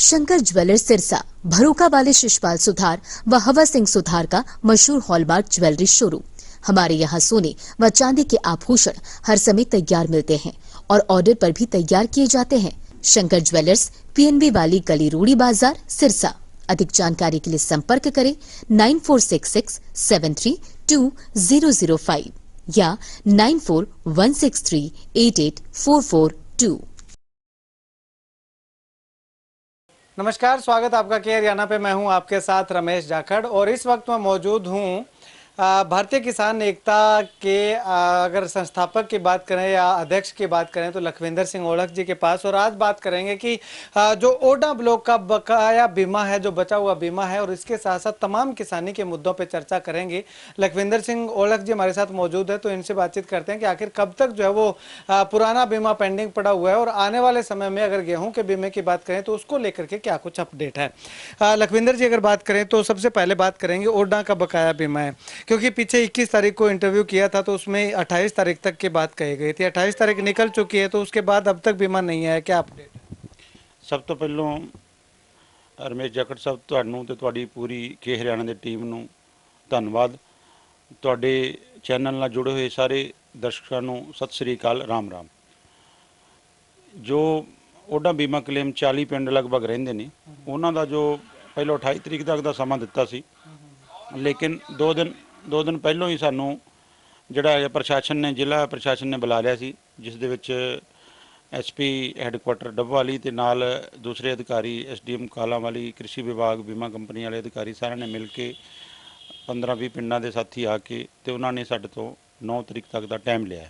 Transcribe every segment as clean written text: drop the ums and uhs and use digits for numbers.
Shankar jewellers Sirsa भरोका वाले शिशपाल सुधार व हवा सिंह सुधार का मशहूर हॉलमार्क ज्वेलरी शोरूम। हमारे यहाँ सोने व चांदी के आभूषण हर समय तैयार मिलते हैं और ऑर्डर पर भी तैयार किए जाते हैं। शंकर ज्वेलर्स पीएनबी वाली गली रूड़ी बाजार सिरसा। अधिक जानकारी के लिए संपर्क करें 9466732005 या 9416388442। नमस्कार, स्वागत आपका के हरियाणा पे। मैं हूं आपके साथ रमेश जाखड़ और इस वक्त मैं मौजूद हूं भारतीय किसान एकता के अगर संस्थापक की बात करें या अध्यक्ष की बात करें तो लखविंदर सिंह ओढ़क जी के पास। और आज बात करेंगे कि जो ओडा ब्लॉक का बकाया बीमा है, जो बचा हुआ बीमा है, और इसके साथ साथ तमाम किसानी के मुद्दों पे चर्चा करेंगे। लखविंदर सिंह ओढ़क जी हमारे साथ मौजूद है, तो इनसे बातचीत करते हैं कि आखिर कब तक जो है वो पुराना बीमा पेंडिंग पड़ा हुआ है और आने वाले समय में अगर गेहूं के बीमे की बात करें तो उसको लेकर के क्या कुछ अपडेट है। लखविंदर जी अगर बात करें तो सबसे पहले बात करेंगे ओडा का बकाया बीमा है, क्योंकि पीछे 21 तारीख को इंटरव्यू किया था तो उसमें 28 तारीख तक की बात कही गई थी। 28 तारीख निकल चुकी है, तो उसके बाद अब तक बीमा नहीं है, क्या अपडेट है? सब तो पहलों रमेश जाखड़ साहब ਤੁਹਾਨੂੰ ਤੇ ਤੁਹਾਡੀ ਪੂਰੀ ਕੇ ਹਰਿਆਣਾ ਦੀ ਟੀਮ ਨੂੰ ਧੰਨਵਾਦ। ਤੁਹਾਡੇ ਚੈਨਲ ਨਾਲ ਜੁੜੇ ਹੋਏ ਸਾਰੇ ਦਰਸ਼ਕਾਂ ਨੂੰ ਸਤਿ ਸ੍ਰੀ ਅਕਾਲ, ਰਾਮ ਰਾਮ। ਜੋ ਉਹਦਾ ਬੀਮਾ ਕਲੇਮ 40 ਪਿੰਡ ਲਗਭਗ ਰਹਿੰਦੇ ਨੇ, ਉਹਨਾਂ ਦਾ ਜੋ ਪਹਿਲਾਂ 28 ਤਰੀਕ ਤੱਕ ਦਾ ਸਮਾਂ ਦਿੱਤਾ ਸੀ, ਲੇਕਿਨ ਦੋ ਦਿਨ ਪਹਿਲਾਂ ਹੀ ਸਾਨੂੰ ਜਿਹੜਾ ਪ੍ਰਸ਼ਾਸਨ ਨੇ, ਜ਼ਿਲ੍ਹਾ ਪ੍ਰਸ਼ਾਸਨ ਨੇ ਬੁਲਾ ਲਿਆ ਸੀ, ਜਿਸ ਦੇ ਵਿੱਚ ਐਸਪੀ ਹੈੱਡਕੁਆਟਰ ਡੱਬਵਾਲੀ ਤੇ ਨਾਲ ਦੂਸਰੇ ਅਧਿਕਾਰੀ ਐਸਡੀਐਮ ਕਾਲਾਂਵਾਲੀ, ਕ੍ਰਿਸ਼ੀ ਵਿਭਾਗ, ਬੀਮਾ ਕੰਪਨੀ ਵਾਲੇ ਅਧਿਕਾਰੀ ਸਾਰਿਆਂ ਨੇ ਮਿਲ ਕੇ 15-20 ਪਿੰਡਾਂ ਦੇ ਸਾਥੀ ਆ ਕੇ ਤੇ ਉਹਨਾਂ ਨੇ ਸਾਡੇ ਤੋਂ 9 ਤਰੀਕ ਤੱਕ ਦਾ ਟਾਈਮ ਲਿਆ।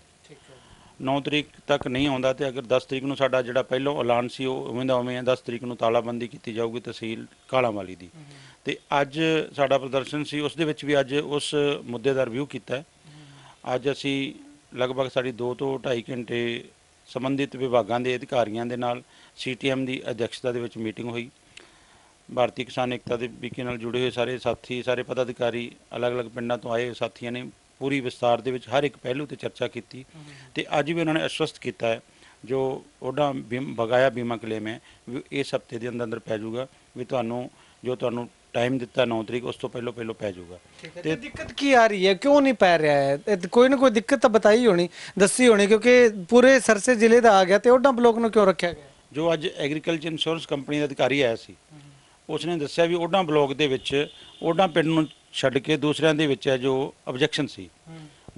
9 ਤਰੀਕ ਤੱਕ ਨਹੀਂ ਆਉਂਦਾ ਤੇ ਅਗਰ 10 ਤਰੀਕ ਨੂੰ ਸਾਡਾ ਜਿਹੜਾ ਪਹਿਲਾਂ ਐਲਾਨ ਸੀ ਉਹ ਉਵੇਂ ਦਾ ਉਵੇਂ 10 ਤਰੀਕ ਨੂੰ ਤਾਲਾਬੰਦੀ ਕੀਤੀ ਜਾਊਗੀ ਤਹਿਸੀਲ ਕਾਲਾਂਵਾਲੀ ਦੀ। ਤੇ ਅੱਜ ਸਾਡਾ ਪ੍ਰਦਰਸ਼ਨ ਸੀ, ਉਸ ਦੇ ਵਿੱਚ ਵੀ ਅੱਜ ਉਸ ਮੁੱਦੇ ਦਾ ਰਿਵਿਊ ਕੀਤਾ। ਅੱਜ ਅਸੀਂ ਲਗਭਗ ਸਾਡੀ 2 ਤੋਂ 2.5 ਘੰਟੇ ਸੰਬੰਧਿਤ ਵਿਭਾਗਾਂ ਦੇ ਅਧਿਕਾਰੀਆਂ ਦੇ ਨਾਲ ਸੀਟੀਐਮ ਦੀ ਅਧਿਕਸ਼ਤਾ ਦੇ ਵਿੱਚ ਮੀਟਿੰਗ ਹੋਈ। ਭਾਰਤੀ ਕਿਸਾਨ ਏਕਤਾ ਦੇ ਵਿਕੇ ਨਾਲ ਜੁੜੇ ਹੋਏ ਸਾਰੇ ਸਾਥੀ, ਸਾਰੇ ਪਦਾਧਿਕਾਰੀ, ਅਲੱਗ-ਅਲੱਗ ਪਿੰਡਾਂ ਤੋਂ ਆਏ ਸਾਥੀਆਂ ਨੇ ਪੂਰੀ ਵਿਸਤਾਰ ਦੇ ਵਿੱਚ ਹਰ ਇੱਕ ਪਹਿਲੂ ਤੇ ਚਰਚਾ ਕੀਤੀ ਤੇ ਅੱਜ ਵੀ ਉਹਨਾਂ ਨੇ ਆਸ਼ਵਸਤ ਕੀਤਾ ਹੈ ਜੋ ਉਹਦਾ ਬਕਾਇਆ ਬੀਮਾ ਕਲੇਮ ਹੈ ਵੀ ਇਸ ਹਫ਼ਤੇ ਦੇ ਅੰਦਰ ਪੈ ਜਾਊਗਾ, ਵੀ ਤੁਹਾਨੂੰ ਜੋ ਤੁਹਾਨੂੰ टाइम दिता 9 तरीक उस तो पहले पै जाऊगा। तो दिक्कत की आ रही है, क्यों नहीं पै रहा है? कोई ना कोई दिक्कत तो बताई होनी, दसी होनी, क्योंकि पूरे सरसे जिले का आ गया तो ओडा ब्लॉक में क्यों रखा गया? जो अज एग्रीकल्चर इंश्योरेंस कंपनी का अधिकारी आया सी, उसने दस्सिया भी ओडा ब्लॉक के विच ओडा पिंड नूं छड्ड के दूसरिਆਂ ਦੇ ਵਿੱਚ है जो ऑब्जेक्शन सी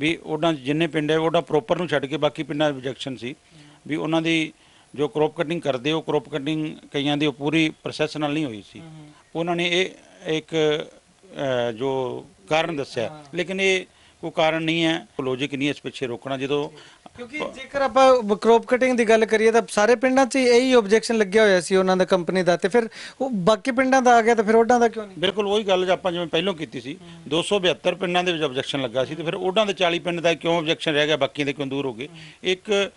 भी ओडा जिन्ने पिंड है ओडा प्रॉपर ਨੂੰ ਛੱਡ ਕੇ ਬਾਕੀ ਪਿੰਡਾਂ ऑब्जेक्शन सी भी ਉਹਨਾਂ ਦੀ जो क्रॉप कटिंग करते हो, क्रॉप कटिंग कईयां दी पूरी प्रोसैस नाल नहीं हुई सी। उन्होंने ये एक जो कारण दस्या, लेकिन ये कोई कारण नहीं है, लॉजिक नहीं है इस पिछे रोकना। जो क्योंकि जेकर आप क्रॉप कटिंग की गल करिए तो सारे पिंडां 'च यही ऑब्जेक्शन लग्या होया सी उन्हां दा कंपनी दा, ते फिर वो बाकी पिंडां दा आ गया तो फिर ओडां दा क्यों नहीं? बिल्कुल वही गल आपां जिवें पहिलों कीती सी, 272 पिंडां दे विच ऑब्जेक्शन लगा सी ते फिर ओडां दे 40 पिंड दा क्यों ऑब्जेक्शन रह गया, बाकी दे क्यों दूर हो गए? एक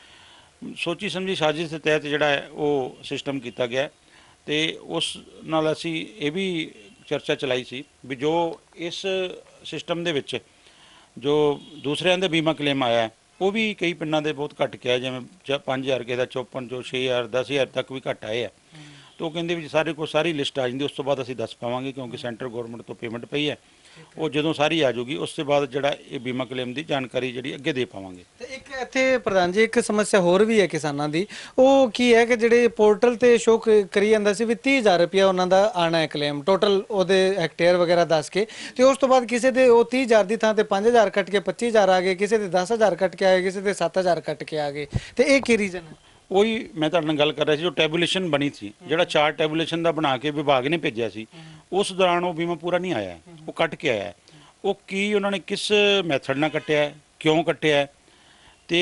सोची समझी साजिश के तहत जोड़ा है वो सिस्टम किया गया तो उस नाल असी ये भी चर्चा चलाई सी भी जो इस सिस्टम दे विच जो दूसरे दे बीमा क्लेम आया है वो भी कई पिंडों के बहुत घट गया, जिवें 5000 के 54 जो 6000 10,000 तक भी घट आए है। तो कहते भी सारे को सारी लिस्ट आ जाती, उस तो बाद असी दस पावांगे क्योंकि सेंट्रल गौरमेंट तो पेमेंट पई है, वो जो सारी आ जाऊगी उस तो बाद जो बीमा क्लेम की जानकारी जी अगे दे पावांगे। एक इत्थे प्रधान जी एक समस्या होर भी है किसानों की, वो की है कि जिहड़े पोर्टल ते शो करी जांदा सी भी 30,000 रुपया उन्हां दा आना है क्लेम टोटल ओहदे हेक्टेयर वगैरह दस के, तो उस तो बाद किसी दे वो 30,000 की थां ते 5,000 कट के 25,000 आ गए, किसी दे 10,000 कट के आए, किसी दे 7,000 कट के आ गए, तो ये की रीजन है? वही मैं तुहाडे नाल गल कर रहा सी, जो टैबूलेशन बनी थी, जो चार्ट टैबूलेशन का बना के विभाग ने भेजा सी, उस दौरान वो बीमा पूरा नहीं आया, वो कट के आया। वो की उन्होंने किस मैथड नाल कट्टिया है, क्यों कट्टिया है, तो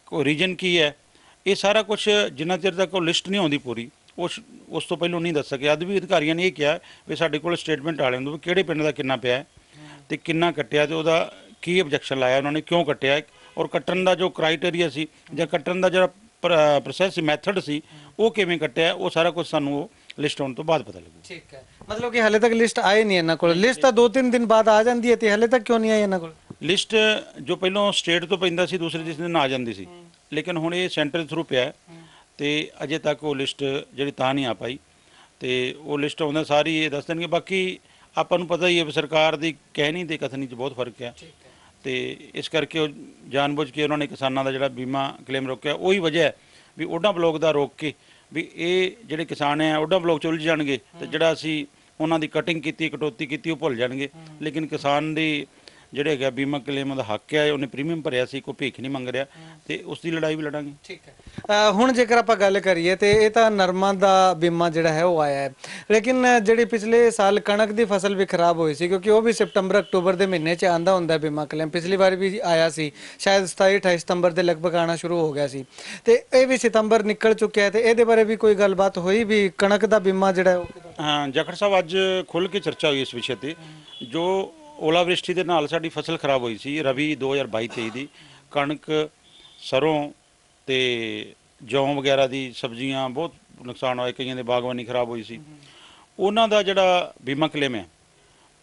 कोई रीजन की है, ये सारा कुछ जिन्ना चिर तक लिस्ट नहीं आती पूरी उस तो पहलों नहीं दस सके। अद भी अधिकारियों ने यह कहा भी साडे कोल स्टेटमेंट आ लेंदो किहड़े पिंड दा किन्ना पिया ते किन्ना कट्टिया ते उहदा की ऑब्जेक्शन लाया उन्होंने, क्यों कट्टिया और कट्टन दा जो क्राइटेरिया सी जां कट्टन दा जिहड़ा प्रोसैस मैथड सी वो किवें कट्टिया, वो सारा कुछ सानू लिस्ट आने तो बाद पता लगू। ठीक है, मतलब कि हाले तक लिस्ट आए नहीं इन्हां कोल? लिस्ट तो 2-3 दिन बाद आ जाती है, तो हाले तक क्यों नहीं आई इन्हां कोल? लिस्ट जो पहलों स्टेट तो पैंदा सी दूसरे दिन आ जाती सी, लेकिन हुण ये सेंटर थ्रू पिया ते अजे तक वो लिस्ट जिहड़ी तां नहीं आ पाई। ਤੇ ਉਹ ਲਿਸਟ ਆਉਂਦਾ ਸਾਰੀ ਇਹ ਦੱਸ ਦੇਣਗੇ। ਬਾਕੀ ਆਪਾਂ ਨੂੰ ਪਤਾ ਹੀ ਹੈ ਵੀ ਸਰਕਾਰ ਦੀ ਕਹਿਣੀ ਤੇ ਕਥਨੀ 'ਚ ਬਹੁਤ ਫਰਕ ਹੈ, ਤੇ ਇਸ ਕਰਕੇ ਉਹ ਜਾਣਬੁੱਝ ਕੇ ਉਹਨਾਂ ਨੇ ਕਿਸਾਨਾਂ ਦਾ ਜਿਹੜਾ ਬੀਮਾ ਕਲੇਮ ਰੋਕਿਆ। ਉਹੀ ਵਜ੍ਹਾ ਹੈ ਵੀ ਓਡਾ ਬਲੋਕ ਦਾ ਰੋਕ ਕੇ ਵੀ ਇਹ ਜਿਹੜੇ ਕਿਸਾਨ ਹੈ ਓਡਾ ਬਲੋਕ 'ਚ ਉਲਝ ਜਾਣਗੇ, ਤੇ ਜਿਹੜਾ ਅਸੀਂ ਉਹਨਾਂ ਦੀ ਕਟਿੰਗ ਕੀਤੀ ਕਟੌਤੀ ਕੀਤੀ ਉਹ ਭੁੱਲ ਜਾਣਗੇ। ਲੇਕਿਨ ਕਿਸਾਨ ਦੀ ਜਿਹੜੇ ਹੈਗਾ ਬੀਮਾ ਕਲੇਮ ਦਾ ਹੱਕ ਹੈ, ਉਹਨੇ ਪ੍ਰੀਮੀਅਮ ਭਰਿਆ ਸੀ, ਕੋਈ ਭੀਖ ਨਹੀਂ ਮੰਗ ਰਿਹਾ, ਤੇ ਉਸ ਦੀ ਲੜਾਈ ਵੀ ਲੜਾਂਗੇ। ਠੀਕ ਹੈ। ਹੁਣ ਜੇਕਰ ਆਪਾਂ ਗੱਲ ਕਰੀਏ ਤੇ ਇਹ ਤਾਂ ਨਰਮਾ ਦਾ ਬੀਮਾ ਜਿਹੜਾ ਹੈ ਉਹ ਆਇਆ ਹੈ, ਲੇਕਿਨ ਜਿਹੜੀ ਪਿਛਲੇ ਸਾਲ ਕਣਕ ਦੀ ਫਸਲ ਵੀ ਖਰਾਬ ਹੋਈ ਸੀ, ਕਿਉਂਕਿ ਉਹ ਵੀ ਸਤੰਬਰ ਅਕਤੂਬਰ ਦੇ ਮਹੀਨੇ 'ਚ ਆਂਦਾ ਹੁੰਦਾ ਬੀਮਾ ਕਲੇਮ। ਪਿਛਲੀ ਵਾਰ ਵੀ ਆਇਆ ਸੀ, ਸ਼ਾਇਦ 27-28 ਸਤੰਬਰ ਦੇ ਲਗਭਗ ਆਉਣਾ ਸ਼ੁਰੂ ਹੋ ਗਿਆ ਸੀ, ਤੇ ਇਹ ਵੀ ਸਤੰਬਰ ਨਿਕਲ ਚੁੱਕਿਆ ਹੈ। ਤੇ ਇਹਦੇ ਬਾਰੇ ਵੀ ਕੋਈ ਗੱਲਬਾਤ ਹੋਈ ਵੀ ਕਣਕ ਦਾ ਬੀਮਾ ਜਿਹੜਾ ਹੈ ਉਹ? ਹਾਂ ਜਾਖੜ ਸਾਹਿਬ, ਅੱਜ ਖੁੱਲ੍ਹ ਕੇ ਚਰਚਾ ਹੋਈ ਇਸ ਵਿਸ਼ੇ ਤੇ। ਜੋ ਓਲਾਵ੍ਰਿਸ਼ਟੀ ਦੇ ਨਾਲ ਸਾਡੀ ਫਸਲ ਖਰਾਬ ਹੋਈ ਸੀ ਰਵੀ 2022-23 ਦੀ, ਕਣਕ, ਸਰੋਂ ਤੇ ਜੌਂ ਵਗੈਰਾ ਦੀ ਸਬਜ਼ੀਆਂ, ਬਹੁਤ ਨੁਕਸਾਨ ਹੋਇਆ, ਕਈਆਂ ਦੇ ਬਾਗਬਾਨੀ ਖਰਾਬ ਹੋਈ ਸੀ। ਉਹਨਾਂ ਦਾ ਜਿਹੜਾ ਬੀਮਾ ਕਲੇਮ ਹੈ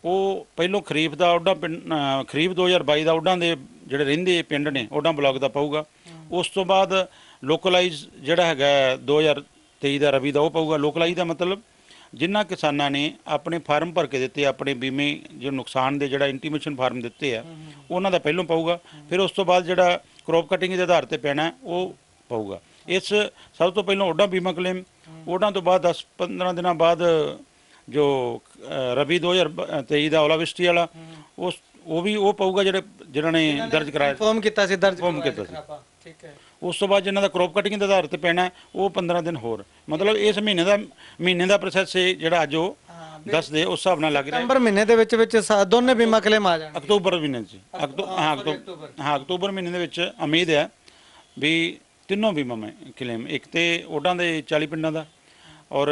ਉਹ ਪਹਿਲੋਂ ਖਰੀਫ ਦਾ ਓਡਾ ਪਿੰਡ, ਖਰੀਫ 2022 ਦਾ ਓਡਾਂ ਦੇ ਜਿਹੜੇ ਰਹਿੰਦੇ ਪਿੰਡ ਨੇ ਓਡਾਂ ਬਲਾਕ ਦਾ ਪਊਗਾ। ਉਸ ਤੋਂ ਬਾਅਦ ਲੋਕਲਾਈਜ਼ ਜਿਹੜਾ ਹੈਗਾ 2023 ਦਾ ਰਵੀ ਦਾ ਉਹ ਪਊਗਾ। ਲੋਕਲਾਈਜ਼ ਦਾ ਮਤਲਬ ਜਿਨ੍ਹਾਂ ਕਿਸਾਨਾਂ ਨੇ ਆਪਣੇ ਫਾਰਮ ਭਰ ਕੇ ਦਿੱਤੇ, ਆਪਣੇ ਬੀਮੇ ਜੋ ਨੁਕਸਾਨ ਦੇ ਜਿਹੜਾ ਇੰਟੀਮੇਸ਼ਨ ਫਾਰਮ ਦਿੱਤੇ ਆ, ਉਹਨਾਂ ਦਾ ਪਹਿਲੋਂ ਪਊਗਾ। ਫਿਰ ਉਸ ਤੋਂ ਬਾਅਦ ਜਿਹੜਾ ਕ੍ਰੌਪ ਕਟਿੰਗ ਦੇ ਆਧਾਰ ਤੇ ਪੈਣਾ ਉਹ ਪਊਗਾ। ਇਸ ਸਭ ਤੋਂ ਪਹਿਲਾਂ ਓਡਾ ਬੀਮਾ ਕਲੇਮ, ਓਡਾਂ ਤੋਂ ਬਾਅਦ 10-15 ਦਿਨਾਂ ਬਾਅਦ ਜੋ ਰਵੀ 2023 ਦਾ ਓਲਾਵ੍ਰਿਸ਼ਟੀ ਵਾਲਾ ਉਹ ਵੀ ਉਹ ਪਊਗਾ, ਜਿਹਨਾਂ ਨੇ ਦਰਜ ਕਰਾਇਆ, ਫਾਰਮ ਕੀਤਾ ਸੀ, ਦਰਜ ਫਾਰਮ ਕੀਤਾ ਸੀ। ਠੀਕ ਹੈ। ਉਸ ਤੋਂ ਬਾਅਦ ਜਿਨ੍ਹਾਂ ਦਾ ਕ੍ਰੌਪ ਕਟਿੰਗ ਦੇ ਆਧਾਰ ਤੇ ਪੈਣਾ ਉਹ 15 ਦਿਨ ਹੋਰ, ਮਤਲਬ ਇਸ ਮਹੀਨੇ ਦਾ ਪ੍ਰੋਸੈਸ ਜਿਹੜਾ ਅੱਜ ਉਹ ਦੱਸਦੇ ਉਸ ਹਿਸਾਬ ਨਾਲ ਲੱਗ ਰਿਹਾ। ਸਤੰਬਰ ਮਹੀਨੇ ਦੇ ਵਿੱਚ ਦੋਨੇ ਬੀਮਾ ਕਲੇਮ ਆ ਜਾਣਗੇ। ਅਕਤੂਬਰ ਮਹੀਨੇ 'ਚ ਅਕਤੂਬਰ ਮਹੀਨੇ ਦੇ ਵਿੱਚ ਉਮੀਦ ਹੈ ਵੀ ਤਿੰਨੋਂ ਬੀਮਾ ਕਲੇਮ, ਇੱਕ ਤੇ ਓਡਾਂ ਦੇ 40 ਪਿੰਡਾਂ ਦਾ ਔਰ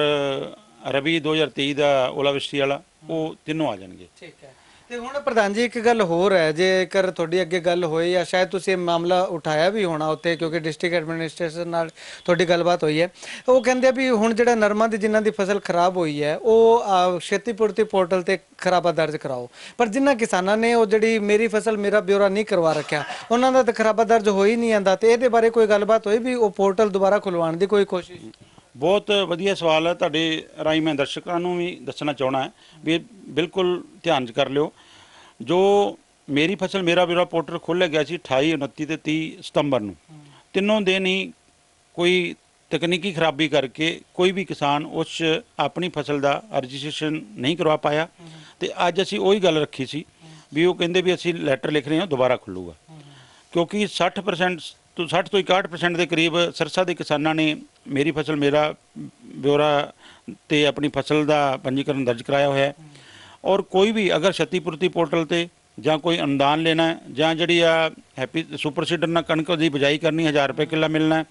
ਰਵੀ 2023 ਦਾ ਓਲਾਵ੍ਰਿਸ਼ਟੀ ਵਾਲਾ, ਉਹ ਤਿੰਨੋਂ ਆ ਜਾਣਗੇ। ਠੀਕ ਹੈ। ਤੇ ਹੁਣ ਪ੍ਰਧਾਨ ਜੀ ਇੱਕ ਗੱਲ ਹੋਰ ਹੈ, ਜੇਕਰ ਤੁਹਾਡੀ ਅੱਗੇ ਗੱਲ ਹੋਈ ਜਾਂ ਸ਼ਾਇਦ ਤੁਸੀਂ ਇਹ ਮਾਮਲਾ ਉਠਾਇਆ ਵੀ ਹੋਣਾ ਉੱਤੇ, ਕਿਉਂਕਿ ਡਿਸਟ੍ਰਿਕਟ ਐਡਮਿਨਿਸਟ੍ਰੇਸ਼ਨ ਨਾਲ ਤੁਹਾਡੀ ਗੱਲਬਾਤ ਹੋਈ ਹੈ, ਉਹ ਕਹਿੰਦੇ ਵੀ ਹੁਣ ਜਿਹੜਾ ਨਰਮਾ ਦੀ ਜਿਨ੍ਹਾਂ ਦੀ ਫਸਲ ਖਰਾਬ ਹੋਈ ਹੈ ਉਹ ਛੇਤੀਪੂਰਤੀ ਪੋਰਟਲ ਤੇ ਖਰਾਬਾ ਦਰਜ ਕਰਾਓ, ਪਰ ਜਿਨ੍ਹਾਂ ਕਿਸਾਨਾਂ ਨੇ ਉਹ ਜਿਹੜੀ ਮੇਰੀ ਫਸਲ ਮੇਰਾ ਬਿਊਰਾ ਨਹੀਂ ਕਰਵਾ ਰੱਖਿਆ ਉਹਨਾਂ ਦਾ ਤਾਂ ਖਰਾਬਾ ਦਰਜ ਹੋ ਹੀ ਨਹੀਂ ਆਂਦਾ। ਤੇ ਇਹਦੇ ਬਾਰੇ ਕੋਈ ਗੱਲਬਾਤ ਹੋਈ ਵੀ ਉਹ ਪੋਰਟਲ ਦੁਬਾਰਾ ਖੁਲਵਾਉਣ ਦੀ ਕੋਈ ਕੋਸ਼ਿਸ਼? ਬਹੁਤ ਵਧੀਆ ਸਵਾਲ ਹੈ ਤੁਹਾਡੇ ਰਾਹੀਂ। ਮੈਂ ਦਰਸ਼ਕਾਂ ਨੂੰ ਵੀ ਦੱਸਣਾ ਚਾਹਣਾ ਹੈ ਵੀ ਬਿਲਕੁਲ ਧਿਆਨ 'ਚ ਕਰ ਲਿਓ। ਜੋ ਮੇਰੀ ਫਸਲ ਮੇਰਾ ਬਿਊਰਾ ਪੋਰਟਲ ਖੋਲ੍ਹਿਆ ਗਿਆ ਸੀ 28, 29 ਤੇ 30 ਸਤੰਬਰ ਨੂੰ, ਤਿੰਨੋਂ ਦਿਨ ਹੀ ਕੋਈ ਤਕਨੀਕੀ ਖਰਾਬੀ ਕਰਕੇ ਕੋਈ ਵੀ ਕਿਸਾਨ ਉਸ 'ਚ ਆਪਣੀ ਫਸਲ ਦਾ ਰਜਿਸਟ੍ਰੇਸ਼ਨ ਨਹੀਂ ਕਰਵਾ ਪਾਇਆ। ਤੇ ਅੱਜ ਅਸੀਂ ਉਹੀ ਗੱਲ ਰੱਖੀ ਸੀ ਵੀ ਉਹ ਕਹਿੰਦੇ ਵੀ ਅਸੀਂ ਲੈਟਰ ਲਿਖ ਰਹੇ ਹਾਂ, ਦੁਬਾਰਾ ਖੁੱਲੂਗਾ, ਕਿਉਂਕਿ 60% ਤੋਂ 61% ਦੇ ਕਰੀਬ ਸਰਸਾ ਦੇ ਕਿਸਾਨਾਂ ਨੇ ਮੇਰੀ ਫਸਲ ਮੇਰਾ ਬਿਊਰਾ ਤੇ ਆਪਣੀ ਫਸਲ ਦਾ ਪੰਜੀਕਰਨ ਦਰਜ ਕਰਾਇਆ ਹੋਇਆ ਹੈ। ਔਰ ਕੋਈ ਵੀ ਅਗਰ ਛੱਤੀਪੁਰਤੀ ਪੋਰਟਲ ਤੇ ਜਾਂ ਕੋਈ ਅਨੁਦਾਨ ਲੈਣਾ ਜਾਂ ਜਿਹੜੀ ਆ ਹੈਪੀ ਸੁਪਰ ਸੀਡਰ ਨਾਲ ਕਣਕ ਦੀ ਬਿਜਾਈ ਕਰਨੀ 1000 ਰੁਪਏ ਕਿੱਲਾ ਮਿਲਣਾ,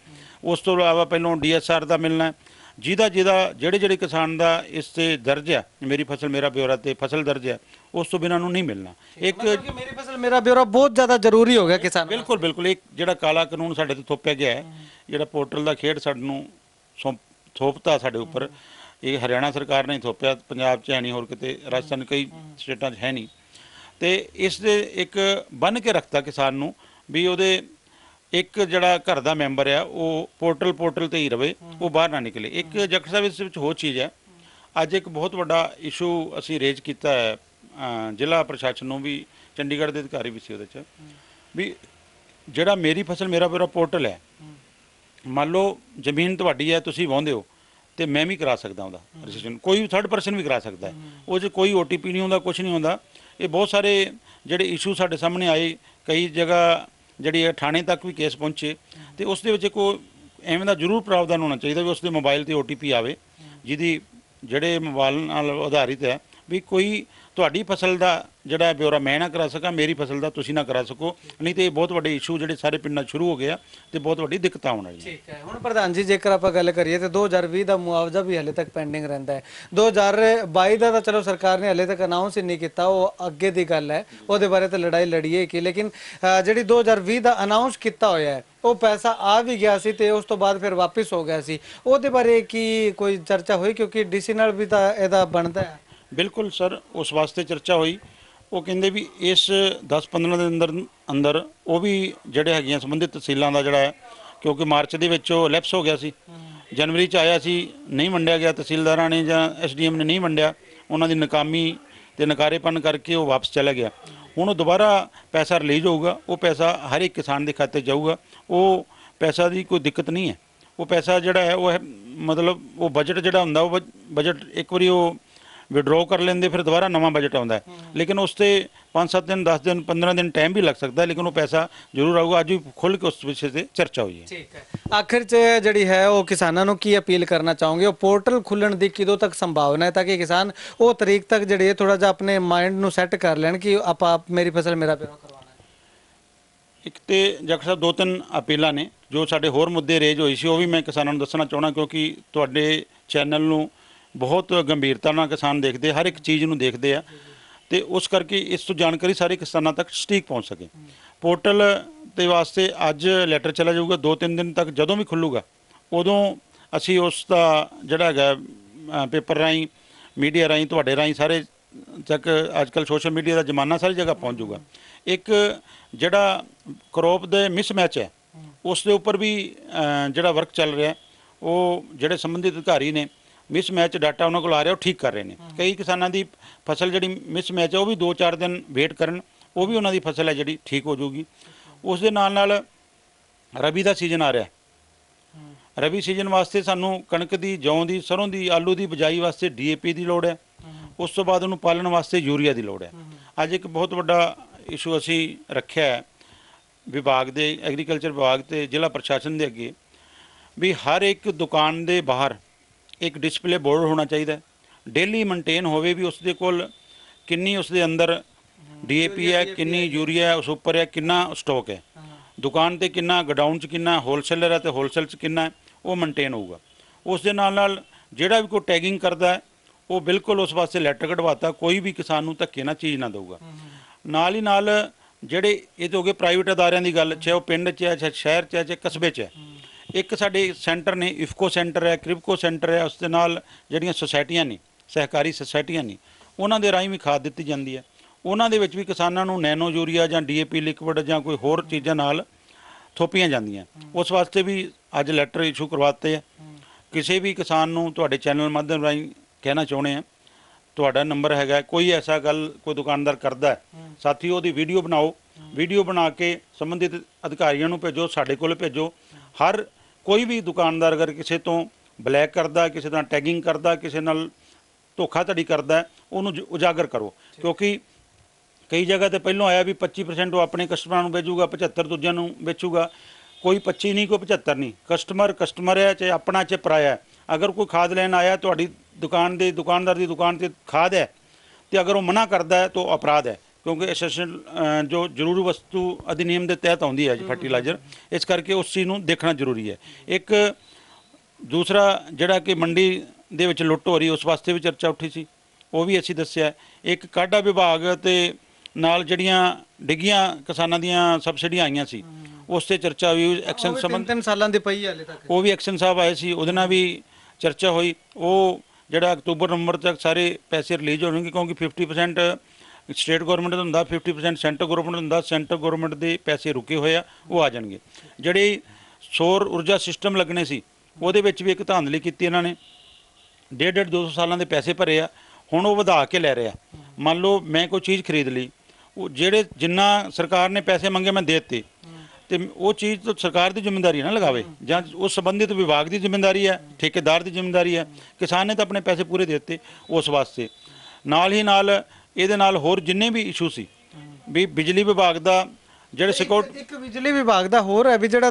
ਉਸ ਤੋਂ ਇਲਾਵਾ ਪਹਿਲੋਂ DSR ਦਾ ਮਿਲਣਾ, ਜਿਹੜੇ ਕਿਸਾਨ ਦਾ ਇਸ ਤੇ ਦਰਜ ਹੈ ਮੇਰੀ ਫਸਲ ਮੇਰਾ ਬਿਊਰਾ ਤੇ ਫਸਲ ਦਰਜ ਹੈ, ਉਸ ਤੋਂ ਬਿਨਾਂ ਨੂੰ ਨਹੀਂ ਮਿਲਣਾ। ਇੱਕ ਮੇਰੀ ਫਸਲ ਮੇਰਾ ਬਿਊਰਾ ਬਹੁਤ ਜ਼ਿਆਦਾ ਜ਼ਰੂਰੀ ਹੋ ਗਿਆ ਕਿਸਾਨ। ਬਿਲਕੁਲ ਇੱਕ ਜਿਹੜਾ ਕਾਲਾ ਕਾਨੂੰਨ ਸਾਡੇ ਤੇ ਥੋਪਿਆ ਗਿਆ ਹੈ, ਜਿਹੜਾ ਪੋਰਟਲ ਦਾ ਖੇਡ ਸਾਨੂੰ ਥੋਪਤਾ ਸਾਡੇ ਉੱਪਰ, ਇਹ ਹਰਿਆਣਾ ਸਰਕਾਰ ਨੇ ਥੋਪਿਆ, ਪੰਜਾਬ 'ਚ ਹੈ ਨਹੀਂ, ਹੋਰ ਕਿਤੇ ਰਾਜਸਥਾਨ ਕਈ ਸਟੇਟਾਂ 'ਚ ਹੈ ਨਹੀਂ। ਤੇ ਇਸ ਦੇ ਇੱਕ ਬੰਨ੍ਹ ਕੇ ਰੱਖਤਾ ਕਿਸਾਨ ਨੂੰ ਵੀ ਉਹਦੇ ਇੱਕ ਜਿਹੜਾ ਘਰ ਦਾ ਮੈਂਬਰ ਆ ਉਹ ਪੋਰਟਲ ਤੇ ਹੀ ਰਵੇ, ਉਹ ਬਾਹਰ ਨਾ ਨਿਕਲੇ। ਇੱਕ ਜਖੜ ਸਾਹਿਬ ਇਸ ਵਿੱਚ ਹੋਰ ਚੀਜ਼ ਹੈ, ਅੱਜ ਇੱਕ ਬਹੁਤ ਵੱਡਾ ਇਸ਼ੂ ਅਸੀਂ ਰੇਜ਼ ਕੀਤਾ ਹੈ ਜ਼ਿਲ੍ਹਾ ਪ੍ਰਸ਼ਾਸਨ ਨੂੰ ਵੀ, ਚੰਡੀਗੜ੍ਹ ਦੇ ਅਧਿਕਾਰੀ ਵੀ ਸੀ ਉਹਦੇ 'ਚ, ਵੀ ਜਿਹੜਾ ਮੇਰੀ ਫਸਲ ਮੇਰਾ ਬਿਊਰਾ ਪੋਰਟਲ ਹੈ, ਮੰਨ ਲਓ ਜ਼ਮੀਨ ਤੁਹਾਡੀ ਹੈ, ਤੁਸੀਂ ਵਾਹੁੰਦੇ ਹੋ ਤੇ ਮੈਂ ਵੀ ਕਰਾ ਸਕਦਾ ਉਹਦਾ ਰਜਿਸਟ੍ਰੇਸ਼ਨ, ਕੋਈ ਵੀ 3rd-person ਵੀ ਕਰਾ ਸਕਦਾ ਹੈ, ਉਹ 'ਚ ਕੋਈ OTP ਨਹੀਂ ਹੁੰਦਾ, ਕੁਛ ਨਹੀਂ ਹੁੰਦਾ। ਇਹ ਬਹੁਤ ਸਾਰੇ ਜਿਹੜੇ ਇਸ਼ੂ ਸਾਡੇ ਸਾਹਮਣੇ ਆਏ, ਕਈ ਜਗ੍ਹਾ ਜਿਹੜੀ ਥਾਣੇ ਤੱਕ ਵੀ ਕੇਸ ਪਹੁੰਚੇ, ਤੇ ਉਸ ਦੇ ਵਿੱਚ ਕੋਈ ਐਵੇਂ ਦਾ ਜ਼ਰੂਰ ਪ੍ਰਾਵਧਾਨ ਹੋਣਾ ਚਾਹੀਦਾ ਵੀ ਉਸ ਦੇ ਮੋਬਾਈਲ ਤੇ OTP ਆਵੇ, ਜਿਹਦੀ ਜਿਹੜੇ ਮੋਬਾਈਲ ਨਾਲ ਆਧਾਰਿਤ ਹੈ ਵੀ ਕੋਈ ਤੁਹਾਡੀ ਫਸਲ ਦਾ ਜਿਹੜਾ ਬਿਊਰਾ ਮੈਂ ਨਾ ਕਰਾ ਸਕਾਂ, ਮੇਰੀ ਫਸਲ ਦਾ ਤੁਸੀਂ ਨਾ ਕਰਾ ਸਕੋ, ਨਹੀਂ ਤੇ ਇਹ ਬਹੁਤ ਵੱਡੇ ਇਸ਼ੂ ਜਿਹੜੇ ਸਾਰੇ ਪਿੰਡਾਂ ਸ਼ੁਰੂ ਹੋ ਗਏ ਆ ਤੇ ਬਹੁਤ ਵੱਡੀ ਦਿੱਕਤ ਆਉਣ ਵਾਲੀ ਹੈ। ਠੀਕ ਹੈ। ਹੁਣ ਪ੍ਰਧਾਨ ਜੀ ਜੇਕਰ ਆਪਾਂ ਗੱਲ ਕਰੀਏ ਤੇ 2020 ਦਾ ਮੁਆਵਜ਼ਾ ਵੀ ਹਲੇ ਤੱਕ ਪੈਂਡਿੰਗ ਰਹਿੰਦਾ ਹੈ, 2022 ਦਾ ਤਾਂ ਚਲੋ ਸਰਕਾਰ ਨੇ ਹਲੇ ਤੱਕ ਅਨਾਉਂਸ ਹੀ ਨਹੀਂ ਕੀਤਾ, ਉਹ ਅੱਗੇ ਦੀ ਗੱਲ ਹੈ, ਉਹਦੇ ਬਾਰੇ ਤਾਂ ਲੜਾਈ ਲੜੀਏ ਕਿ, ਲੇਕਿਨ ਜਿਹੜੀ 2020 ਦਾ ਅਨਾਉਂਸ ਕੀਤਾ ਹੋਇਆ ਹੈ ਉਹ ਪੈਸਾ ਆ ਵੀ ਗਿਆ ਸੀ ਤੇ ਉਸ ਤੋਂ ਬਾਅਦ ਫਿਰ ਵਾਪਿਸ ਹੋ ਗਿਆ ਸੀ, ਉਹਦੇ ਬਾਰੇ ਕੀ ਕੋਈ ਚਰਚਾ ਹੋਈ? ਕਿਉਂਕਿ DC ਨਾਲ ਵੀ ਤਾਂ ਇਹਦਾ ਬਣਦਾ ਹੈ। ਬਿਲਕੁਲ ਸਰ, ਉਸ ਵਾਸਤੇ ਚਰਚਾ ਹੋਈ। ਉਹ ਕਹਿੰਦੇ ਵੀ ਇਸ 10-15 ਦੇ ਅੰਦਰ ਉਹ ਵੀ ਜਿਹੜੇ ਹੈਗੀਆਂ ਸੰਬੰਧਿਤ ਤਹਿਸੀਲਾਂ ਦਾ ਜਿਹੜਾ ਹੈ, ਕਿਉਂਕਿ ਮਾਰਚ ਦੇ ਵਿੱਚ ਉਹ ਲੈਪਸ ਹੋ ਗਿਆ ਸੀ, जनवरी च आया सी, नहीं वंडिया गया, तहसीलदारां ने ਜਾਂ SDM ने नहीं वंडिया, ਉਹਨਾਂ ਦੀ ਨਾਕਾਮੀ ਤੇ ਨਕਾਰੇਪਨ ਕਰਕੇ ਉਹ ਵਾਪਸ ਚਲਾ ਗਿਆ। ਹੁਣ ਉਹ ਦੁਬਾਰਾ ਪੈਸਾ ਰਿਲੀਜ਼ ਹੋਊਗਾ, ਉਹ ਪੈਸਾ ਹਰ ਇੱਕ ਕਿਸਾਨ ਦੇ ਖਾਤੇ 'ਚ ਜਾਊਗਾ। ਉਹ ਪੈਸਾ ਦੀ ਕੋਈ ਦਿੱਕਤ ਨਹੀਂ ਹੈ। ਉਹ ਪੈਸਾ ਜਿਹੜਾ ਹੈ ਉਹ ਹੈ ਮਤਲਬ ਉਹ ਬਜਟ ਜਿਹੜਾ ਹੁੰਦਾ ਉਹ ਬਜਟ ਇੱਕ ਵਾਰੀ ਉਹ ਵਿਡਰੋ ਕਰ ਲੈਂਦੇ, ਫਿਰ ਦੁਬਾਰਾ ਨਵਾਂ ਬਜਟ ਆਉਂਦਾ ਹੈ। ਲੇਕਿਨ ਉਸ 'ਤੇ 5-7 ਦਿਨ 10 ਦਿਨ 15 ਦਿਨ ਟਾਈਮ ਵੀ ਲੱਗ ਸਕਦਾ ਹੈ, ਲੇਕਿਨ ਉਹ ਪੈਸਾ ਜ਼ਰੂਰ ਆਊਗਾ। ਅੱਜ ਵੀ ਖੁੱਲ੍ਹ ਕੇ ਉਸ ਵਿਸ਼ੇ 'ਤੇ ਚਰਚਾ ਹੋਈ ਹੈ। ਠੀਕ ਹੈ, ਆਖਿਰ 'ਚ ਜਿਹੜੀ ਹੈ ਉਹ ਕਿਸਾਨਾਂ ਨੂੰ ਕੀ ਅਪੀਲ ਕਰਨਾ ਚਾਹੋਗੇ? ਉਹ ਪੋਰਟਲ ਖੁੱਲਣ ਦੀ ਕਦੋਂ ਤੱਕ ਸੰਭਾਵਨਾ ਹੈ ਤਾਂ ਕਿ ਕਿਸਾਨ ਉਹ ਤਰੀਕ ਤੱਕ ਜਿਹੜੇ ਥੋੜਾ ਜਿਹਾ ਆਪਣੇ ਮਾਈਂਡ ਨੂੰ ਸੈੱਟ ਕਰ ਲੈਣ ਕਿ ਆਪਾਂ ਮੇਰੀ ਫਸਲ ਮੇਰਾ ਪਿਓ ਕਰਵਾਉਣਾ ਹੈ? ਇੱਕ ਤੇ ਜੱਟ ਸਾਹਿਬ 2-3 ਅਪੀਲਾਂ ਨੇ ਜੋ ਸਾਡੇ ਹੋਰ ਮੁੱਦੇ ਰੇਜ ਹੋਈ ਸੀ, ਉਹ ਵੀ ਮੈਂ ਕਿਸਾਨਾਂ ਨੂੰ ਦੱਸਣਾ ਚਾਹੁੰਦਾ, ਕਿਉਂਕਿ ਤੁਹਾਡੇ ਚੈਨਲ ਨੂੰ ਬਹੁਤ ਗੰਭੀਰਤਾ ਨਾਲ ਕਿਸਾਨ ਦੇਖਦੇ, ਹਰ ਇੱਕ ਚੀਜ਼ ਨੂੰ ਦੇਖਦੇ ਆ, ਤੇ ਉਸ ਕਰਕੇ ਇਸ ਤੋਂ ਜਾਣਕਾਰੀ ਸਾਰੇ ਕਿਸਾਨਾਂ ਤੱਕ ਸਟੀਕ ਪਹੁੰਚ ਸਕੇ। ਪੋਰਟਲ ਦੇ ਵਾਸਤੇ ਅੱਜ ਲੈਟਰ ਚਲਾ ਜਾਊਗਾ, 2-3 ਦਿਨ ਤੱਕ ਜਦੋਂ ਵੀ ਖੁੱਲੂਗਾ ਉਦੋਂ ਅਸੀਂ ਉਸ ਦਾ ਜਿਹੜਾ ਹੈਗਾ ਪੇਪਰ ਰਾਹੀਂ, ਮੀਡੀਆ ਰਾਹੀਂ, ਤੁਹਾਡੇ ਰਾਹੀਂ ਸਾਰੇ ਤੱਕ, ਅੱਜ ਕੱਲ੍ਹ ਸੋਸ਼ਲ ਮੀਡੀਆ ਦਾ ਜ਼ਮਾਨਾ ਸਾਰੀ ਜਗ੍ਹਾ ਪਹੁੰਚ ਜਾਊਗਾ। ਇੱਕ ਜਿਹੜਾ ਕਰੋਪ ਦੇ ਮਿਸਮੈਚ ਹੈ ਉਸ ਦੇ ਉੱਪਰ ਵੀ ਜਿਹੜਾ ਵਰਕ ਚੱਲ ਰਿਹਾ, ਉਹ ਜਿਹੜੇ ਸੰਬੰਧਿਤ ਅਧਿਕਾਰੀ ਨੇ ਮਿਸਮੈਚ ਡਾਟਾ ਉਹਨਾਂ ਕੋਲ ਆ ਰਿਹਾ ਉਹ ਠੀਕ ਕਰ ਰਹੇ ਨੇ। ਕਈ ਕਿਸਾਨਾਂ ਦੀ ਫਸਲ ਜਿਹੜੀ ਮਿਸਮੈਚ ਹੈ ਉਹ ਵੀ 2-4 ਦਿਨ ਵੇਟ ਕਰਨ, ਉਹ ਵੀ ਉਹਨਾਂ ਦੀ ਫਸਲ ਹੈ ਜਿਹੜੀ ਠੀਕ ਹੋ ਜਾਊਗੀ। ਉਸ ਦੇ ਨਾਲ ਨਾਲ ਰਬੀ ਦਾ ਸੀਜ਼ਨ ਆ ਰਿਹਾ, ਰਬੀ ਸੀਜ਼ਨ ਵਾਸਤੇ ਸਾਨੂੰ ਕਣਕ ਦੀ, ਜੌਂ ਦੀ, ਸਰੋਂ ਦੀ, ਆਲੂ ਦੀ ਬਿਜਾਈ ਵਾਸਤੇ DAP ਦੀ ਲੋੜ ਹੈ। ਉਸ ਤੋਂ ਬਾਅਦ ਉਹਨੂੰ ਪਾਲਣ ਵਾਸਤੇ ਯੂਰੀਆ ਦੀ ਲੋੜ ਹੈ। ਅੱਜ ਇੱਕ ਬਹੁਤ ਵੱਡਾ ਇਸ਼ੂ ਅਸੀਂ ਰੱਖਿਆ ਹੈ ਵਿਭਾਗ ਦੇ, ਐਗਰੀਕਲਚਰ ਵਿਭਾਗ ਤੇ ਜ਼ਿਲ੍ਹਾ ਪ੍ਰਸ਼ਾਸਨ ਦੇ ਅੱਗੇ, ਵੀ ਹਰ ਇੱਕ ਦੁਕਾਨ ਦੇ ਬਾਹਰ ਇੱਕ ਡਿਸਪਲੇ ਬੋਰਡ ਹੋਣਾ ਚਾਹੀਦਾ, ਡੇਲੀ ਮੇਨਟੇਨ ਹੋਵੇ ਵੀ ਉਸ ਦੇ ਕੋਲ ਕਿੰਨੀ ਉਸ ਦੇ ਅੰਦਰ DAP ਹੈ, ਕਿੰਨੀ ਯੂਰੀਆ ਉਸ ਉੱਪਰ ਹੈ, ਕਿੰਨਾ ਸਟਾਕ ਹੈ, ਦੁਕਾਨ ਤੇ ਕਿੰਨਾ, ਗਡਾਊਨ 'ਚ ਕਿੰਨਾ, ਹੋਲਸੇਲਰ ਹੈ ਤੇ ਹੋਲਸੇਲ 'ਚ ਕਿੰਨਾ ਹੈ, ਉਹ ਮੇਨਟੇਨ ਹੋਊਗਾ। ਉਸ ਦੇ ਨਾਲ ਨਾਲ ਜਿਹੜਾ ਵੀ ਕੋਈ ਟੈਗਿੰਗ ਕਰਦਾ ਹੈ ਉਹ ਬਿਲਕੁਲ ਉਸ ਵਾਸਤੇ ਲੈਟਰ ਕਢਵਾਤਾ, ਕੋਈ ਵੀ ਕਿਸਾਨ ਨੂੰ ਧੱਕੇ ਨਾਲ ਚੀਜ਼ ਨਾ ਦੇਊਗਾ। ਨਾਲ ਹੀ ਨਾਲ ਜਿਹੜੇ ਇਹ ਤਾਂ ਹੋ ਗਏ ਪ੍ਰਾਈਵੇਟ ਅਦਾਰਿਆਂ ਦੀ ਗੱਲ, ਚਾਹੇ ਉਹ ਪਿੰਡ 'ਚ ਹੈ, ਚਾਹੇ ਸ਼ਹਿਰ 'ਚ ਹੈ, ਚਾਹੇ ਕਸਬੇ 'ਚ ਹੈ। ਇੱਕ ਸਾਡੇ ਸੈਂਟਰ ਨੇ, ਇਫਕੋ ਸੈਂਟਰ ਹੈ, ਕ੍ਰਿਪਕੋ ਸੈਂਟਰ ਹੈ, ਉਸ ਦੇ ਨਾਲ ਜਿਹੜੀਆਂ ਸੁਸਾਇਟੀਆਂ ਨੇ, ਸਹਿਕਾਰੀ ਸੁਸਾਇਟੀਆਂ ਨੇ, ਉਹਨਾਂ ਦੇ ਰਾਹੀਂ ਵੀ ਖਾਦ ਦਿੱਤੀ ਜਾਂਦੀ ਹੈ। ਉਹਨਾਂ ਦੇ ਵਿੱਚ ਵੀ ਕਿਸਾਨਾਂ ਨੂੰ ਨੈਨੋ ਯੂਰੀਆ ਜਾਂ DAP ਲਿਕਵਿਡ ਜਾਂ ਕੋਈ ਹੋਰ ਚੀਜ਼ਾਂ ਨਾਲ ਥੋਪੀਆਂ ਜਾਂਦੀਆਂ। ਉਸ ਵਾਸਤੇ ਵੀ ਅੱਜ ਲੈਟਰ ਇਸ਼ੂ ਕਰਵਾਤੇ ਹੈ। ਕਿਸੇ ਵੀ ਕਿਸਾਨ ਨੂੰ ਤੁਹਾਡੇ ਚੈਨਲ ਮਾਧਿਅਮ ਰਾਹੀਂ ਕਹਿਣਾ ਚਾਹੁੰਦੇ ਆ, ਤੁਹਾਡਾ ਨੰਬਰ ਹੈਗਾ, ਕੋਈ ਐਸਾ ਗੱਲ ਕੋਈ ਦੁਕਾਨਦਾਰ ਕਰਦਾ ਹੈ, ਸਾਥੀ ਉਹਦੀ ਵੀਡੀਓ ਬਣਾਓ, ਵੀਡੀਓ ਬਣਾ ਕੇ ਸੰਬੰਧਿਤ ਅਧਿਕਾਰੀਆਂ ਨੂੰ ਭੇਜੋ, ਸਾਡੇ ਕੋਲ ਭੇਜੋ। ਹਰ ਕੋਈ ਵੀ ਦੁਕਾਨਦਾਰ ਅਗਰ ਕਿਸੇ ਤੋਂ ਬਲੈਕ ਕਰਦਾ, ਕਿਸੇ ਨਾਲ ਟੈਗਿੰਗ ਕਰਦਾ, ਕਿਸੇ ਨਾਲ ਧੋਖਾਧੜੀ ਕਰਦਾ, ਉਹਨੂੰ ਉਜਾਗਰ ਕਰੋ। ਕਿਉਂਕਿ ਕਈ ਜਗ੍ਹਾ ਤੇ ਪਹਿਲਾਂ ਆਇਆ ਵੀ 25% ਉਹ ਆਪਣੇ ਕਸਟਮਰਾਂ ਨੂੰ ਵੇਚੂਗਾ, 75 ਦੂਜਿਆਂ ਨੂੰ ਵੇਚੂਗਾ। ਕੋਈ 25 ਨਹੀਂ, ਕੋਈ 75 ਨਹੀਂ, ਕਸਟਮਰ ਹੈ, ਚਾਹੇ ਆਪਣਾ ਚਾਹੇ ਪਰਾਇਆ ਹੈ। ਅਗਰ ਕੋਈ ਖਾਦ ਲੈਣ ਆਇਆ ਤੁਹਾਡੀ ਦੁਕਾਨ ਦੇ, ਦੁਕਾਨਦਾਰ ਦੀ ਦੁਕਾਨ ਤੇ ਖਾਦ ਹੈ, ਤੇ ਅਗਰ ਉਹ ਮਨਾ ਕਰਦਾ ਹੈ ਤਾਂ ਉਹ ਅਪਰਾਧ ਹੈ, ਕਿਉਂਕਿ ਐਸੈਂਸ਼ੀਅਲ ਜੋ ਜ਼ਰੂਰੀ ਵਸਤੂ ਅਧਿਨਿਯਮ ਦੇ ਤਹਿਤ ਆਉਂਦੀ ਹੈ ਜੀ ਫਰਟੀਲਾਈਜ਼ਰ। ਇਸ ਕਰਕੇ ਉਸ ਚੀਜ਼ ਨੂੰ ਦੇਖਣਾ ਜ਼ਰੂਰੀ ਹੈ। ਇੱਕ ਦੂਸਰਾ ਜਿਹੜਾ ਕਿ ਮੰਡੀ ਦੇ ਵਿੱਚ ਲੁੱਟ ਹੋ ਰਹੀ, ਉਸ ਵਾਸਤੇ ਵੀ ਚਰਚਾ ਉੱਠੀ ਸੀ, ਉਹ ਵੀ ਅਸੀਂ ਦੱਸਿਆ। ਇੱਕ ਕਾਢਾ ਵਿਭਾਗ ਤੇ ਨਾਲ ਜਿਹੜੀਆਂ ਡਿੱਗੀਆਂ ਕਿਸਾਨਾਂ ਦੀਆਂ ਸਬਸਿਡੀਆਂ ਆਈਆਂ ਸੀ, ਉਸ ਤੇ ਚਰਚਾ ਹੋਈ। ਐਕਸ਼ਨ ਸੰਬੰਧ 3 ਸਾਲਾਂ ਦੀ ਪਈ ਹਾਲੇ ਤੱਕ, ਉਹ ਵੀ ਐਕਸ਼ਨ ਸਾਹਿਬ ਆਏ ਸੀ, ਉਹਦੇ ਨਾਲ ਵੀ ਚਰਚਾ ਹੋਈ। ਉਹ ਜਿਹੜਾ ਅਕਤੂਬਰ ਨਵੰਬਰ ਤੱਕ ਸਾਰੇ ਪੈਸੇ ਰਿਲੀਜ਼ ਹੋਣਗੇ, ਕਿਉਂਕਿ 50% ਸਟੇਟ ਗਵਰਨਮੈਂਟ ਦਾ ਹੁੰਦਾ, 50% ਸੈਂਟਰ ਗਵਰਨਮੈਂਟ ਹੁੰਦਾ। ਸੈਂਟਰ ਗਵਰਨਮੈਂਟ ਦੇ ਪੈਸੇ ਰੁਕੇ ਹੋਏ ਆ, ਉਹ ਆ ਜਾਣਗੇ। ਜਿਹੜੇ ਸੌਰ ਊਰਜਾ ਸਿਸਟਮ ਲੱਗਣੇ ਸੀ, ਉਹਦੇ ਵਿੱਚ ਵੀ ਇੱਕ ਧਾਂਦਲੀ ਕੀਤੀ ਇਹਨਾਂ ਨੇ, 1.5-200 ਸਾਲਾਂ ਦੇ ਪੈਸੇ ਭਰੇ ਆ, ਹੁਣ ਉਹ ਵਧਾ ਕੇ ਲੈ ਰਿਹਾ। ਮੰਨ ਲਓ ਮੈਂ ਕੋਈ ਚੀਜ਼ ਖਰੀਦ ਲਈ, ਉਹ ਜਿਹੜੇ ਜਿੰਨਾ ਸਰਕਾਰ ਨੇ ਪੈਸੇ ਮੰਗੇ ਮੈਂ ਦੇ ਦਿੱਤੇ, ਤੇ ਉਹ ਚੀਜ਼ ਤਾਂ ਸਰਕਾਰ ਦੀ ਜ਼ਿੰਮੇਵਾਰੀ ਨਾ ਲਗਾਵੇ, ਜਾਂ ਉਸ ਸੰਬੰਧਿਤ ਵਿਭਾਗ ਦੀ ਜ਼ਿੰਮੇਵਾਰੀ ਹੈ, ਠੇਕੇਦਾਰ ਦੀ ਜ਼ਿੰਮੇਵਾਰੀ ਹੈ। ਕਿਸਾਨ ਨੇ ਤਾਂ ਆਪਣੇ ਪੈਸੇ ਪੂਰੇ ਦੇ ਦਿੱਤੇ। ਉਸ ਵਾਸਤੇ ਨਾਲ ਹੀ ਨਾਲ ਇਹਦੇ ਨਾਲ ਹੋਰ ਜਿੰਨੇ ਵੀ ਇਸ਼ੂ ਸੀ, ਵੀ ਬਿਜਲੀ ਵਿਭਾਗ ਦਾ ਜਿਹੜੇ ਇੱਕ ਬਿਜਲੀ ਵਿਭਾਗ ਦਾ ਹੋਰ ਹੈ ਵੀ ਜਿਹੜਾ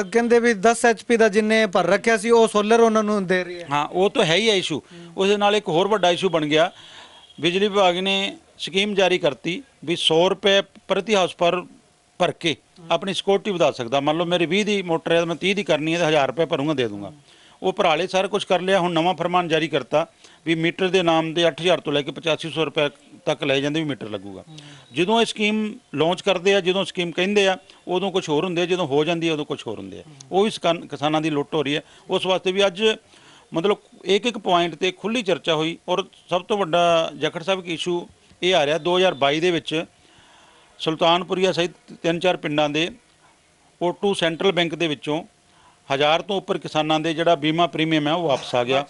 ਕਹਿੰਦੇ ਵੀ 10 HP ਦਾ ਜਿੰਨੇ ਭਰ ਰੱਖਿਆ ਸੀ ਉਹ ਸੋਲਰ ਉਹਨਾਂ ਨੂੰ ਦੇ ਰਹੀ ਹੈ। ਹਾਂ, ਉਹ ਤਾਂ ਹੈ ਹੀ ਹੈ ਇਸ਼ੂ। ਉਸ ਦੇ ਨਾਲ ਇੱਕ ਹੋਰ ਵੱਡਾ ਇਸ਼ੂ ਬਣ ਗਿਆ, ਬਿਜਲੀ ਵਿਭਾਗ ਨੇ ਸਕੀਮ ਜਾਰੀ ਕਰਤੀ ਵੀ 100 ਰੁਪਏ ਪ੍ਰਤੀ ਹਾਊਸ ਪਰ ਭਰ ਕੇ ਆਪਣੀ ਸਿਕਿਉਰਿਟੀ ਵਧਾ ਸਕਦਾ। ਮੰਨ ਲਓ ਮੇਰੀ 20 ਦੀ ਮੋਟਰ ਹੈ, ਮੈਂ 30 ਦੀ ਕਰਨੀ ਹੈ, ਤਾਂ 1000 ਰੁਪਏ ਭਰੂੰਗਾ, ਦੇ ਦੂੰਗਾ। ਉਹ ਭਰਾਲੇ ਸਾਰਾ ਕੁਝ ਕਰ ਲਿਆ। ਹੁਣ ਨਵਾਂ ਫਰਮਾਨ ਜਾਰੀ ਕਰਤਾ ਵੀ ਮੀਟਰ ਦੇ ਨਾਮ ਦੇ 8000 ਤੋਂ ਲੈ ਕੇ 8500 ਰੁਪਏ ਤੱਕ ਲੈ ਜਾਂਦੇ ਵੀ ਮੀਟਰ ਲੱਗੂਗਾ। ਜਦੋਂ ਇਹ ਸਕੀਮ ਲਾਂਚ ਕਰਦੇ ਆ, ਜਦੋਂ ਸਕੀਮ ਕਹਿੰਦੇ ਆ, ਉਦੋਂ ਕੁਝ ਹੋਰ ਹੁੰਦੇ ਆ, ਜਦੋਂ ਹੋ ਜਾਂਦੀ ਹੈ ਉਦੋਂ ਕੁਝ ਹੋਰ ਹੁੰਦੇ ਆ। ਉਹ ਵੀ ਕਿਸਾਨਾਂ ਦੀ ਲੁੱਟ ਹੋ ਰਹੀ ਹੈ। ਉਸ ਵਾਸਤੇ ਵੀ ਅੱਜ ਮਤਲਬ ਇੱਕ ਪੁਆਇੰਟ ਤੇ ਖੁੱਲੀ ਚਰਚਾ ਹੋਈ। ਔਰ ਸਭ ਤੋਂ ਵੱਡਾ ਜਖੜ ਸਾਹਿਬ ਕੀ ਇਸ਼ੂ ਇਹ ਆ ਰਿਹਾ, 2022 ਦੇ ਵਿੱਚ ਸੁਲਤਾਨਪੁਰੀਆ ਸਹਿਤ 3-4 ਪਿੰਡਾਂ ਦੇ O2 ਸੈਂਟਰਲ ਬੈਂਕ ਦੇ ਵਿੱਚੋਂ 1000 ਤੋਂ ਉੱਪਰ ਕਿਸਾਨਾਂ ਦੇ ਜਿਹੜਾ ਬੀਮਾ ਪ੍ਰੀਮੀਅਮ ਹੈ ਉਹ ਵਾਪਸ ਆ ਗਿਆ।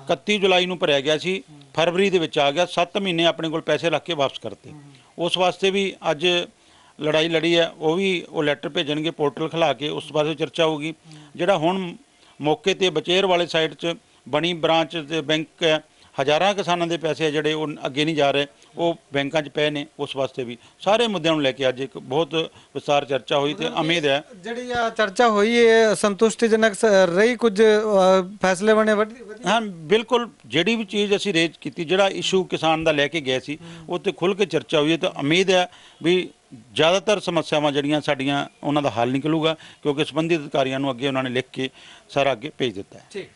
31 ਜੁਲਾਈ ਨੂੰ ਭਰਿਆ ਗਿਆ ਸੀ, ਫਰਵਰੀ ਦੇ ਵਿੱਚ ਆ ਗਿਆ। 7 ਮਹੀਨੇ ਆਪਣੇ ਕੋਲ ਪੈਸੇ ਰੱਖ ਕੇ ਵਾਪਸ ਕਰਤੇ। ਉਸ ਵਾਸਤੇ ਵੀ ਅੱਜ ਲੜਾਈ ਲੜੀ ਹੈ, ਉਹ ਵੀ ਉਹ ਲੈਟਰ ਭੇਜਣਗੇ ਪੋਰਟਲ ਖਿਲਾ ਕੇ, ਉਸ ਬਾਰੇ ਚਰਚਾ ਹੋਊਗੀ। ਜਿਹੜਾ ਹੁਣ ਮੌਕੇ ਤੇ ਬਚੇਰ ਵਾਲੇ ਸਾਈਡ 'ਚ ਬਣੀ ਬ੍ਰਾਂਚ ਤੇ ਬੈਂਕ ਹੈ, ਹਜ਼ਾਰਾਂ ਕਿਸਾਨਾਂ ਦੇ ਪੈਸੇ ਆ ਜਿਹੜੇ ਉਹ ਅੱਗੇ ਨਹੀਂ ਜਾ ਰਹੇ, ਉਹ ਬੈਂਕਾਂ 'ਚ ਪਏ ਨੇ। ਉਸ ਵਾਸਤੇ ਵੀ ਸਾਰੇ ਮੁੱਦਿਆਂ ਨੂੰ ਲੈ ਕੇ ਅੱਜ ਇੱਕ ਬਹੁਤ ਵਿਸਤਾਰ ਚਰਚਾ ਹੋਈ ਤੇ ਉਮੀਦ ਹੈ ਜਿਹੜੀ ਆ ਚਰਚਾ ਹੋਈ ਹੈ ਸੰਤੁਸ਼ਟੀਜਨਕ ਰਹੀ, ਕੁਝ ਫੈਸਲੇ ਬਣੇ। ਹਾਂ ਬਿਲਕੁਲ, ਜਿਹੜੀ ਵੀ ਚੀਜ਼ ਅਸੀਂ ਰੇਜ਼ ਕੀਤੀ, ਜਿਹੜਾ ਇਸ਼ੂ ਕਿਸਾਨ ਦਾ ਲੈ ਕੇ ਗਏ ਸੀ, ਉਹ ਤੇ ਖੁੱਲ੍ਹ ਕੇ ਚਰਚਾ ਹੋਈ ਹੈ। ਤਾਂ ਉਮੀਦ ਹੈ ਵੀ ਜ਼ਿਆਦਾਤਰ ਸਮੱਸਿਆਵਾਂ ਜਿਹੜੀਆਂ ਸਾਡੀਆਂ ਉਹਨਾਂ ਦਾ ਹੱਲ ਨਿਕਲੂਗਾ, क्योंकि संबंधित अधिकारियों ਨੂੰ ਅੱਗੇ ਉਹਨਾਂ ਨੇ ਲਿਖ ਕੇ ਸਾਰਾ ਅੱਗੇ ਭੇਜ ਦਿੱਤਾ है। ठीक,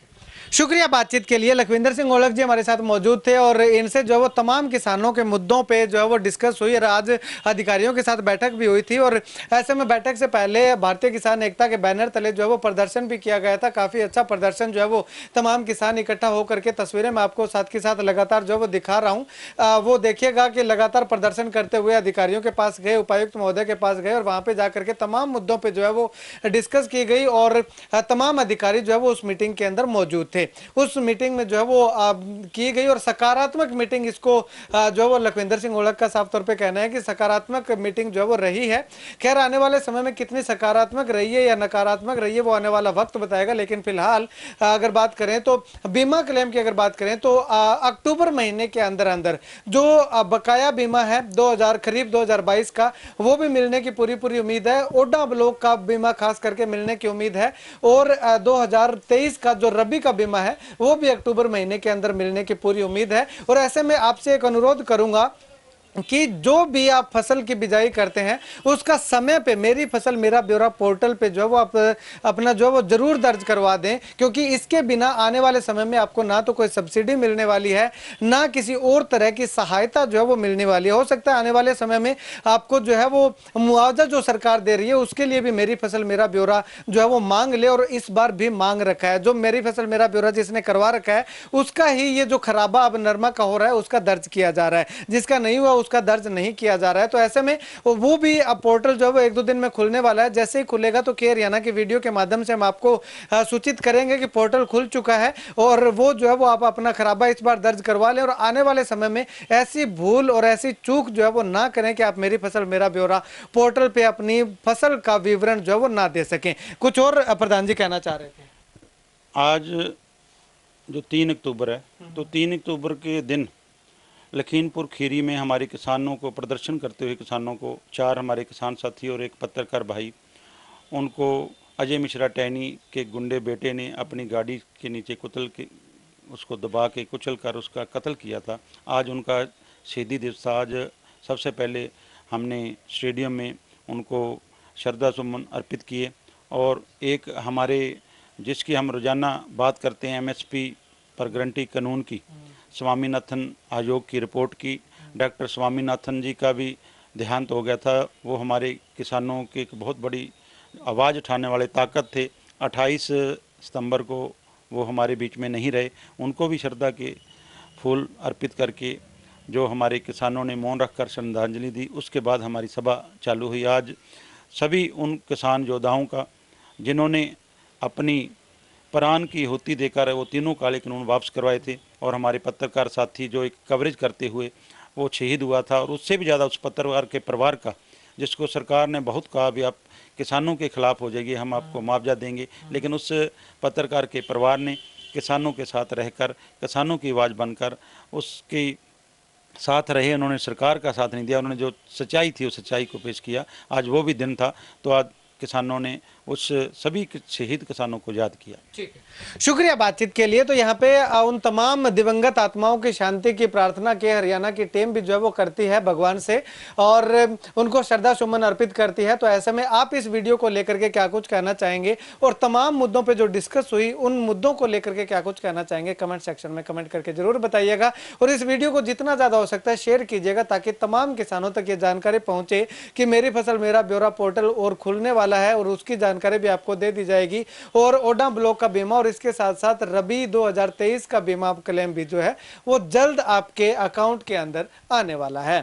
शुक्रिया बातचीत के लिए। लखविंदर सिंह ओलख जी हमारे साथ मौजूद थे और इनसे जो है वो तमाम किसानों के मुद्दों पे जो है वो डिस्कस हुई और आज अधिकारियों के साथ बैठक भी हुई थी। और ऐसे में बैठक से पहले भारतीय किसान एकता के बैनर तले जो है वो प्रदर्शन भी किया गया था। काफ़ी अच्छा प्रदर्शन जो है वो तमाम किसान इकट्ठा होकर के, तस्वीरें मैं आपको साथ के साथ लगातार जो है वो दिखा रहा हूँ, वो देखिएगा कि लगातार प्रदर्शन करते हुए अधिकारियों के पास गए, उपायुक्त महोदय के पास गए और वहाँ पर जाकर के तमाम मुद्दों पर जो है वो डिस्कस की गई और तमाम अधिकारी जो है वो उस मीटिंग के अंदर मौजूद थे। उस मीटिंग में जो है वो की गई और सकारात्मक मीटिंग, इसको जो है वो लखविंदर सिंह ओलख का साफ तौर पे कहना है कि सकारात्मक मीटिंग जो है वो रही है। खैर आने वाले समय में कितनी सकारात्मक रही है या नकारात्मक रही है वो आने वाला वक्त बताएगा। लेकिन फिलहाल अगर बात करें तो बीमा क्लेम की अगर बात करें तो अक्टूबर महीने के अंदर अंदर जो बकाया बीमा है 2000 खरीफ 2022 का, वो भी मिलने की पूरी उम्मीद है। ओडा ब्लॉक का बीमा खास करके मिलने की उम्मीद है और 2023 का जो रबी का बीमा है वो भी अक्टूबर महीने के अंदर मिलने की पूरी उम्मीद है। और ऐसे में आपसे एक अनुरोध करूंगा कि जो भी आप फसल की बिजाई करते हैं उसका समय पे मेरी फसल मेरा ब्यौरा पोर्टल पे जो है वो आप अपना जो है वो जरूर दर्ज करवा दें, क्योंकि इसके बिना आने वाले समय में आपको ना तो कोई सब्सिडी मिलने वाली है, ना किसी और तरह की सहायता जो है वो मिलने वाली है। हो सकता है आने वाले समय में आपको जो है वो मुआवजा जो सरकार दे रही है उसके लिए भी मेरी फसल मेरा ब्यौरा जो है वो मांग ले, और इस बार भी मांग रखा है। जो मेरी फसल मेरा ब्यौरा जिसने करवा रखा है उसका ही ये जो खराबा अब नरमा का हो रहा है उसका दर्ज किया जा रहा है, जिसका नहीं हुआ उसका दर्ज नहीं किया जा रहा है। तो ऐसे में वो भी अब पोर्टल जो है वो 1-2 दिन में खुलने वाला है। जैसे ही खुलेगा तो के हरियाणा की वीडियो के माध्यम से हम आपको सूचित करेंगे कि पोर्टल खुल चुका है और वो जो है वो आप अपना खराबा इस बार दर्ज करवा लें और आने वाले समय में ऐसी भूल और ऐसी चूक जो है वो ना करें कि आप मेरी फसल मेरा ब्यौरा पोर्टल पे अपनी फसल का विवरण जो है वो ना दे सकें। कुछ और प्रधान जी कहना चाह रहे थे? आज जो 3 अक्टूबर है, तो 3 अक्टूबर के दिन लखीमपुर खीरी में हमारे किसानों को प्रदर्शन करते हुए किसानों को 4 हमारे किसान साथी और एक पत्रकार भाई, उनको अजय मिश्रा टैनी के गुंडे बेटे ने अपनी गाड़ी के नीचे कुचल के उसको दबा के कुचल कर उसका कत्ल किया था। आज उनका शहीदी दिवस था। आज सबसे पहले हमने स्टेडियम में उनको श्रद्धा सुमन अर्पित किए और एक हमारे जिसकी हम रोज़ाना बात करते हैं MSP पर गारंटी कानून की, स्वामीनाथन आयोग की रिपोर्ट की, डॉक्टर स्वामीनाथन जी का भी देहांत हो गया था। वो हमारे किसानों की एक बहुत बड़ी आवाज़ उठाने वाले ताकत थे। 28 सितंबर को वो हमारे बीच में नहीं रहे। उनको भी श्रद्धा के फूल अर्पित करके जो हमारे किसानों ने मौन रखकर श्रद्धांजलि दी, उसके बाद हमारी सभा चालू हुई। आज सभी उन किसान योद्धाओं का जिन्होंने अपनी प्राण की आहुति देकर वो तीनों काले कानून वापस करवाए थे, और हमारे पत्रकार साथी जो एक कवरेज करते हुए वो शहीद हुआ था, और उससे भी ज़्यादा उस पत्रकार के परिवार का, जिसको सरकार ने बहुत कहा भी आप किसानों के खिलाफ हो जाइए, हम आपको मुआवजा देंगे, लेकिन उस पत्रकार के परिवार ने किसानों के साथ रहकर, किसानों की आवाज़ बनकर उसके साथ रहे। उन्होंने सरकार का साथ नहीं दिया, उन्होंने जो सच्चाई थी उस सच्चाई को पेश किया। आज वो भी दिन था, तो आज किसानों ने उस सभी शहीद किसानों को याद किया। ठीक है, शुक्रिया बातचीत के लिए। तो यहाँ पे उन तमाम दिवंगत आत्माओं की शांति की प्रार्थना के हरियाणा की टीम भी जो है वो करती है भगवान से और उनको श्रद्धा सुमन अर्पित करती है। तो ऐसे में आप इस वीडियो को लेकर के क्या कुछ कहना चाहेंगे और तमाम मुद्दों पे जो डिस्कस हुई उन मुद्दों को लेकर के क्या कुछ कहना चाहेंगे, कमेंट सेक्शन में कमेंट करके जरूर बताइएगा। और इस वीडियो को जितना ज्यादा हो सकता है शेयर कीजिएगा, ताकि तमाम किसानों तक ये जानकारी पहुंचे कि मेरी फसल मेरा ब्यौरा पोर्टल और खुलने वाला है और उसकी जानकारी भी आपको दे दी जाएगी। और ओडा ब्लॉक का बीमा और इसके साथ साथ रबी 2023 का बीमा क्लेम भी जो है वो जल्द आपके अकाउंट के अंदर आने वाला है।